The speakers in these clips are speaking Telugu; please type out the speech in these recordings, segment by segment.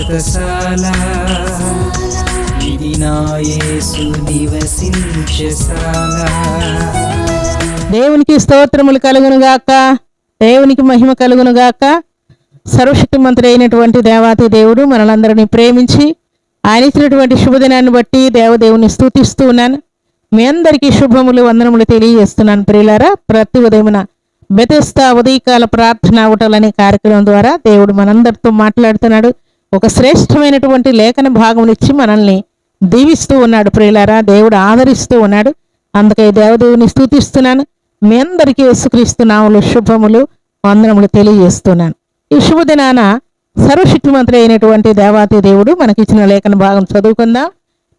వ్రతశాల ఇది నా యేసు నివసించశాల. దేవునికి స్తోత్రములు కలుగునుగాక, దేవునికి మహిమ కలుగునుగాక. సర్వశక్తి మంత్రి అయినటువంటి దేవాతి దేవుడు మనలందరినీ ప్రేమించి ఆయన ఇచ్చినటువంటి శుభదినాన్ని బట్టి దేవదేవుని స్తుతిస్తూ ఉన్నాను. మీ అందరికీ శుభములు వందనములు తెలియజేస్తున్నాను. ప్రియులారా, ప్రతి ఉదయమున బెతెస్దా ఉదయకాల ప్రార్థన అవటలనే కార్యక్రమం ద్వారా దేవుడు మనందరితో మాట్లాడుతున్నాడు. ఒక శ్రేష్టమైనటువంటి లేఖన భాగమునిచ్చి మనల్ని దీవిస్తూ ఉన్నాడు. ప్రియులారా, దేవుడు ఆదరిస్తూ ఉన్నాడు. అందుకే దేవదేవుని స్తుతిస్తున్నాను. మీ అందరికీ యేసుక్రీస్తు నామములో శుభములు వందనములు తెలియజేస్తున్నాను. ఈ శుభదినాన సర్వశక్తి మంత్రి అయినటువంటి దేవాతి దేవుడు మనకిచ్చిన లేఖన భాగం చదువుకుందాం.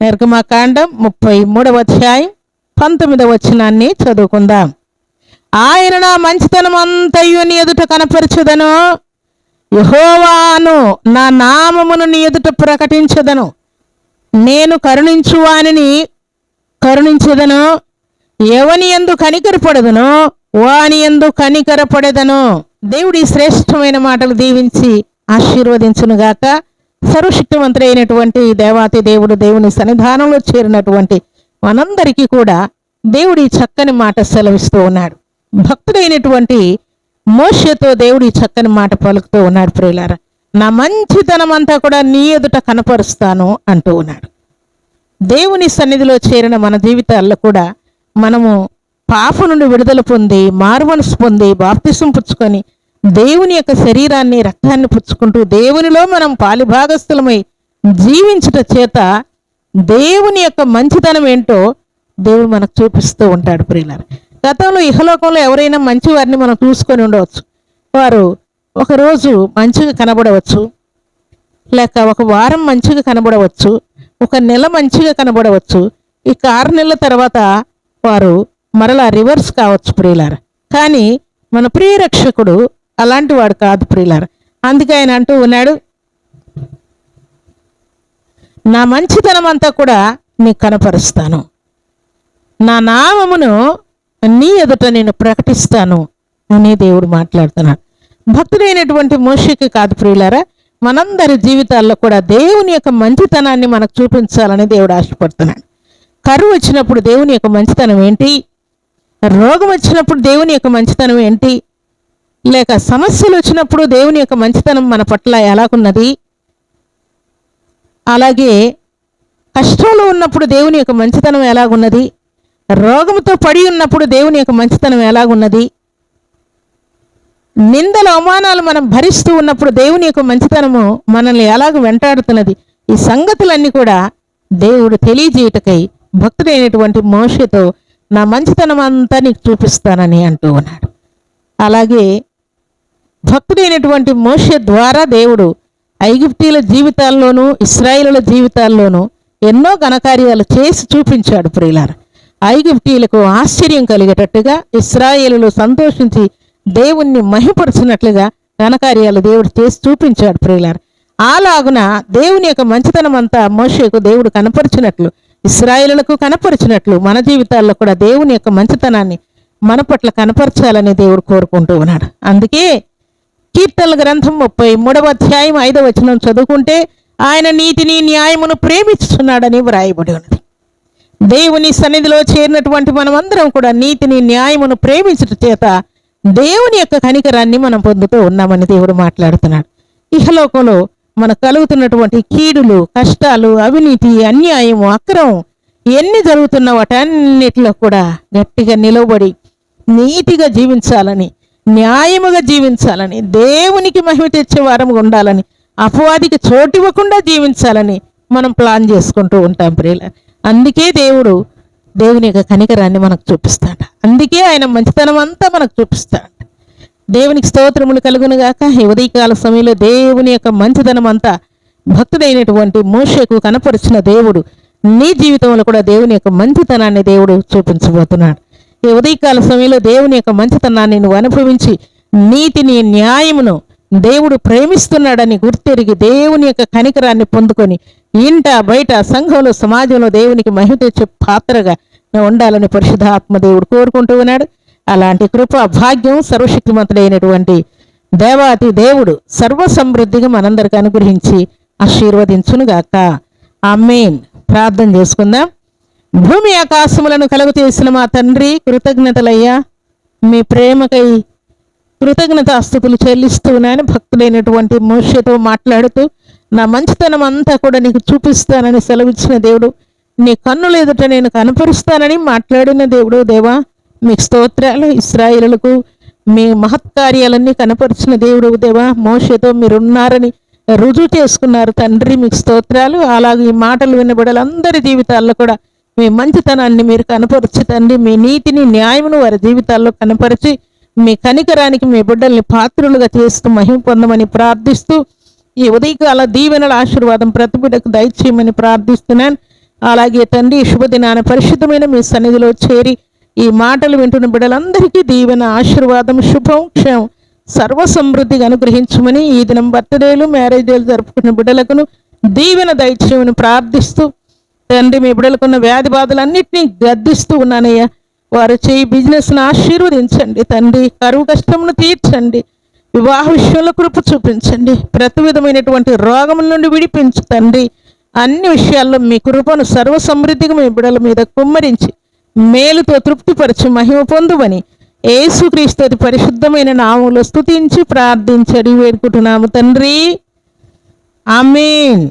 నిర్గమకాండం 33వ అధ్యాయం 19వ వచనాన్ని చదువుకుందాం. ఆయన నా మంచితనం అంతయు నీ ఎదుట కనపరచుదను, యెహోవాను నా నామమును నీ ఎదుట ప్రకటించదను. నేను కరుణించు వానిని కరుణించదను, ఎవని యందు కనికరపడదనో వాని యందు కనికరపడదను. దేవుడి శ్రేష్టమైన మాటలు దీవించి ఆశీర్వదించునుగాక. సర్వశక్తి మంత్రి అయినటువంటి దేవాతి దేవుడు దేవుని సన్నిధానంలో చేరినటువంటి మనందరికీ కూడా దేవుడి చక్కని మాట సెలవిస్తూ ఉన్నాడు. భక్తుడైనటువంటి మోషేతో దేవుడి చక్కని మాట పలుకుతూ ఉన్నాడు. ప్రియులారా, నా మంచితనం అంతా కూడా నీ ఎదుట కనపరుస్తాను అంటూ ఉన్నాడు. దేవుని సన్నిధిలో చేరిన మన జీవితాల్లో కూడా మనము పాప నుండి విడుదల పొంది మారుమనసు పొంది బాప్తిసం పుచ్చుకొని దేవుని యొక్క శరీరాన్ని రక్తాన్ని పుచ్చుకుంటూ దేవునిలో మనం పాలిభాగస్థులమై జీవించుట చేత దేవుని యొక్క మంచితనం ఏంటో దేవుడు మనకు చూపిస్తూ ఉంటాడు. ప్రియులారా, గతంలో ఇహలోకంలో ఎవరైనా మంచి వారిని మనం చూసుకొని ఉండవచ్చు. వారు ఒకరోజు మంచిగా కనబడవచ్చు, లేక ఒక వారం మంచిగా కనబడవచ్చు, ఒక నెల మంచిగా కనబడవచ్చు. ఇక 6 నెలల తర్వాత వారు మరలా రివర్స్ కావచ్చు. ప్రియులారా, కానీ మన ప్రియ రక్షకుడు అలాంటి వాడు కాదు. ప్రియులారా, అందుకే ఆయన అంటూ ఉన్నాడు, నా మంచితనం అంతా కూడా నీకు కనపరుస్తాను, నా నామమును నీ ఎదుట నేను ప్రకటిస్తాను అని దేవుడు మాట్లాడుతున్నాడు. భక్తుడైనటువంటి మోషేకి కాదు ప్రియులారా, మనందరి జీవితాల్లో కూడా దేవుని యొక్క మంచితనాన్ని మనకు చూపించాలని దేవుడు ఆశపడుతున్నాడు. కరువు వచ్చినప్పుడు దేవుని యొక్క మంచితనం ఏంటి, రోగం వచ్చినప్పుడు దేవుని యొక్క మంచితనం ఏంటి, లేక సమస్యలు వచ్చినప్పుడు దేవుని యొక్క మంచితనం మన పట్ల ఎలాగున్నది, అలాగే కష్టంలో ఉన్నప్పుడు దేవుని యొక్క మంచితనం ఎలాగున్నది, రోగంతో పడి ఉన్నప్పుడు దేవుని యొక్క మంచితనం ఎలాగున్నది, నిందల అవమానాలు మనం భరిస్తూ ఉన్నప్పుడు దేవుని యొక్క మంచితనము మనల్ని ఎలాగ వెంటాడుతున్నది, ఈ సంగతులన్నీ కూడా దేవుడు తెలియజేయటకై భక్తుడైనటువంటి మోషేతో నా మంచితనం అంతా నీకు చూపిస్తానని అంటూ ఉన్నాడు. అలాగే భక్తుడైనటువంటి మోషే ద్వారా దేవుడు ఐగుప్తీయుల జీవితాల్లోనూ ఇశ్రాయేలుల జీవితాల్లోనూ ఎన్నో ఘనకార్యాలు చేసి చూపించాడు. ప్రియులారా, ఐగుప్తీయులకు ఆశ్చర్యం కలిగేటట్టుగా ఇశ్రాయేలులు సంతోషించి దేవుణ్ణి మహిమపరచినట్లుగా ఘనకార్యాలు దేవుడు చేసి చూపించాడు. ప్రియులారా, అలాగున దేవుని యొక్క మంచితనం అంతా మోషేకు దేవుడు కనపరిచినట్లు ఇశ్రాయేలులకు కనపరిచినట్లు మన జీవితాల్లో కూడా దేవుని యొక్క మంచితనాన్ని మన పట్ల కనపరచాలని దేవుడు కోరుకుంటూ ఉన్నాడు. అందుకే కీర్తనల గ్రంథం 33వ అధ్యాయం 5వ వచనం చదువుకుంటే ఆయన నీతిని న్యాయమును ప్రేమిస్తున్నాడని వ్రాయబడి ఉన్నది. దేవుని సన్నిధిలో చేరినటువంటి మనమందరం కూడా నీతిని న్యాయమును ప్రేమించట చేత దేవుని యొక్క కనికరాన్ని మనం పొందుతూ ఉన్నామని దేవుడు మాట్లాడుతున్నాడు. ఇహలోకంలో మనకు కలుగుతున్నటువంటి కీడులు, కష్టాలు, అవినీతి, అన్యాయము, అక్రమం ఎన్ని జరుగుతున్న వాటన్నిటిలో కూడా గట్టిగా నిలబడి నీతిగా జీవించాలని, న్యాయముగా జీవించాలని, దేవునికి మహిమ తెచ్చే వారముగా ఉండాలని, అపవాదికి చోటివ్వకుండా జీవించాలని మనం ప్లాన్ చేసుకుంటూ ఉంటాం ప్రియులారా. అందుకే దేవుడు దేవుని యొక్క కనికరాన్ని మనకు చూపిస్తాడు. అందుకే ఆయన మంచితనం అంతా మనకు చూపిస్తాడు. దేవునికి స్తోత్రములు కలుగునుగాక. ఈ ఉదయకాల సమయంలో దేవుని యొక్క మంచితనం అంతా భక్తుడైనటువంటి మోషేకు కనపరిచిన దేవుడు నీ జీవితంలో కూడా దేవుని యొక్క మంచితనాన్ని దేవుడు చూపించబోతున్నాడు. ఈ ఉదయకాల సమయంలో దేవుని యొక్క మంచితనాన్ని నువ్వు అనుభవించి నీతిని న్యాయమును దేవుడు ప్రేమిస్తున్నాడని గుర్తెరిగి దేవుని యొక్క కనికరాన్ని పొందుకొని ఇంట బయట సంఘంలో సమాజంలో దేవునికి మహిమ తెచ్చే పాత్రగా ఉండాలని పరిశుద్ధాత్మ దేవుడు కోరుకుంటూ ఉన్నాడు. అలాంటి కృప భాగ్యం సర్వశక్తిమంతుడైనటువంటి దేవాతి దేవుడు సర్వ సమృద్ధిగా మనందరికీ అనుగ్రహించి ఆశీర్వదించునుగాక. ఆమేన్. ప్రార్థన చేసుకుందాం. భూమి ఆకాశములను కలుగు చేసిన మా తండ్రి, కృతజ్ఞతలయ్యా. మీ ప్రేమకై కృతజ్ఞతాస్తుతులు చెల్లిస్తున్నాను. భక్తుడైనటువంటి మోషేతో మాట్లాడుతూ నా మంచితనం అంతా కూడా నీకు చూపిస్తానని సెలవిచ్చిన దేవుడు, నీ కన్నులు ఎదుట నేను కనపరుస్తానని మాట్లాడిన దేవుడు. దేవా మీకు స్తోత్రాలు. ఇశ్రాయేలులకు మీ మహత్కార్యాలన్నీ కనపరిచిన దేవుడు దేవా. మోషేతో మీరున్నారని రుజువు చేసుకున్నారు తండ్రి, మీకు స్తోత్రాలు. అలాగే ఈ మాటలు వినబడాలందరి జీవితాల్లో కూడా మీ మంచితనాన్ని మీరు కనపరచు తండ్రి. మీ నీతిని న్యాయమును వారి జీవితాల్లో కనపరిచి మీ కనికరానికి మీ బిడ్డల్ని పాత్రులుగా చేస్తూ మహిమ పొందమని ప్రార్థిస్తూ ఈ ఉదయకాల దీవెనల ఆశీర్వాదం ప్రతి బిడ్డకు దయచేయమని ప్రార్థిస్తున్నాను. అలాగే తండ్రి శుభదినాన పరిశుద్ధమైన మీ సన్నిధిలో చేరి ఈ మాటలు వింటున్న బిడ్డలందరికీ దీవెన, ఆశీర్వాదం, శుభం, క్షేమం, సర్వ సమృద్ధిగా అనుగ్రహించమని ఈ దినం బర్త్డేలు, మ్యారేజ్ డేలు జరుపుకున్న బిడ్డలకును దీవెన దయచేయమని ప్రార్థిస్తూ తండ్రి మీ బిడ్డలకున్న వ్యాధి బాధలన్నింటినీ గద్దిస్తూ ఉన్నానయ్యా. వారు చేయి బిజినెస్ను ఆశీర్వదించండి తండ్రి. కరువు కష్టమును తీర్చండి. వివాహ విషయంలో కృప చూపించండి. ప్రతి విధమైనటువంటి రోగముల నుండి విడిపించు తండ్రి. అన్ని విషయాల్లో మీ కృపను సర్వ సమృద్ధిగా మీ బిడ్డల మీద కుమ్మరించి మేలుతో తృప్తిపరచి మహిమ పొందువని యేసుక్రీస్తు పరిశుద్ధమైన నామములో స్తుతించి ప్రార్థించడి వేడుకుంటున్నాము తండ్రి. ఆమేన్.